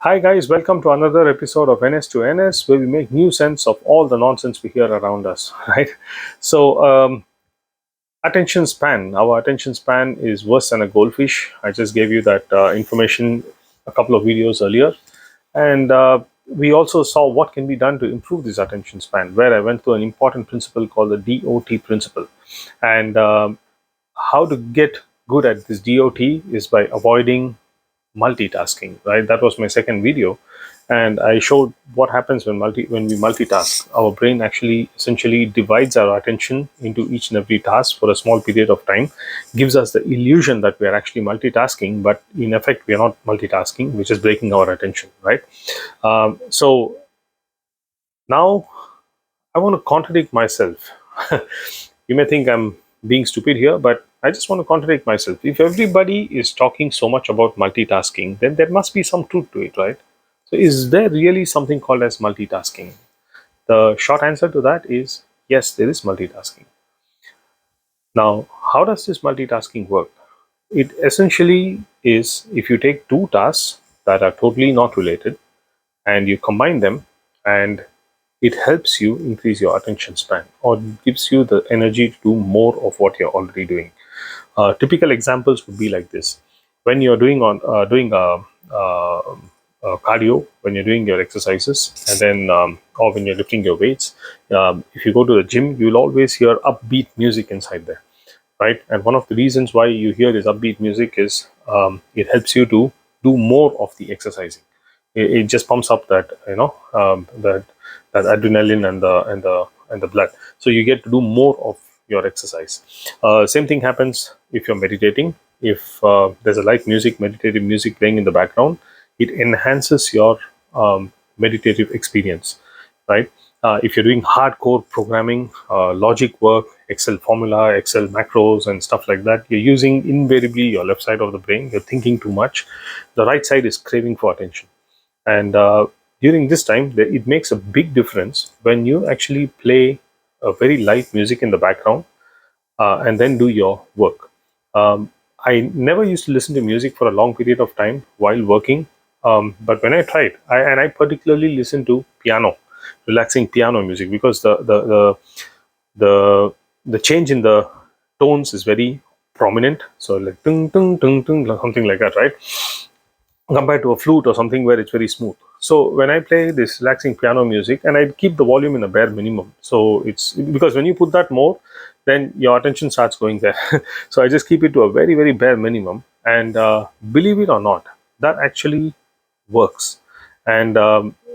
Hi guys, welcome to another episode of NS to NS where we make new sense of all the nonsense we hear around us, right? So, attention span. Our attention span is worse than a goldfish. I just gave you that information a couple of videos earlier. And we also saw what can be done to improve this attention span, where I went through an important principle called the D.O.T principle. And how to get good at this D.O.T is by avoiding multitasking, right? That was my second video, and I showed what happens when we multitask. Our brain actually essentially divides our attention into each and every task for a small period of time, gives us the illusion that we are actually multitasking, but in effect we are not multitasking, which is breaking our attention, right? So now I want to contradict myself. You may think I'm being stupid here, but I just want to contradict myself. If everybody is talking so much about multitasking, then there must be some truth to it, right? So, is there really something called as multitasking? The short answer to that is yes, there is multitasking. Now, how does this multitasking work? It essentially is if you take two tasks that are totally not related and you combine them, and it helps you increase your attention span or gives you the energy to do more of what you're already doing. Typical examples would be like this: when you're cardio, when you're doing your exercises, and then or when you're lifting your weights. If you go to the gym, you'll always hear upbeat music inside there, right? And one of the reasons why you hear this upbeat music is it helps you to do more of the exercising. It just pumps up that that adrenaline and the blood, so you get to do more of your exercise. Same thing happens if you're meditating. If there's a light music, meditative music playing in the background, it enhances your meditative experience, right? If you're doing hardcore programming, logic work, Excel formula, Excel macros, and stuff like that, you're using invariably your left side of the brain. You're thinking too much. The right side is craving for attention. And during this time, it makes a big difference when you actually play a very light music in the background and then do your work. I never used to listen to music for a long period of time while working, but when I tried, I particularly listen to piano, relaxing piano music, because the the change in the tones is very prominent. So like tung tung tung tung, something like that, right? Compared to a flute or something where it's very smooth. So when I play this relaxing piano music, and I keep the volume in a bare minimum, so it's because when you put that more, then your attention starts going there. So I just keep it to a very very bare minimum, and believe it or not, that actually works. And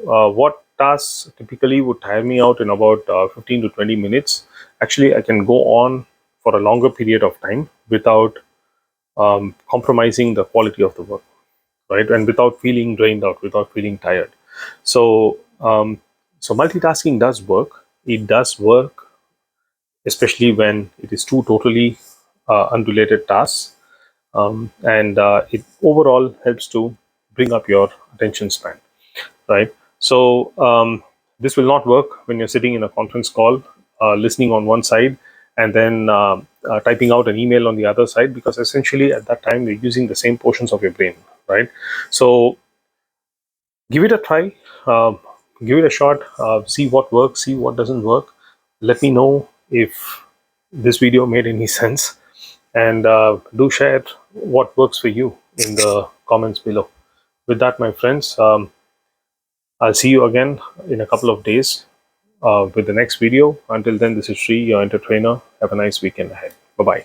what tasks typically would tire me out in about 15 to 20 minutes, actually I can go on for a longer period of time without compromising the quality of the work, right? And without feeling drained out, without feeling tired. So, so multitasking does work. It does work, especially when it is two totally unrelated tasks, and it overall helps to bring up your attention span, right? So, this will not work when you're sitting in a conference call, listening on one side, and then typing out an email on the other side, because essentially at that time you're using the same portions of your brain, right? So give it a try, uh, give it a shot, see what works, see what doesn't work. Let me know if this video made any sense, and do share what works for you in the comments below. With that, my friends, I'll see you again in a couple of days with the next video. Until then, this is Sri, your entertainer. Have a nice weekend ahead. Bye bye.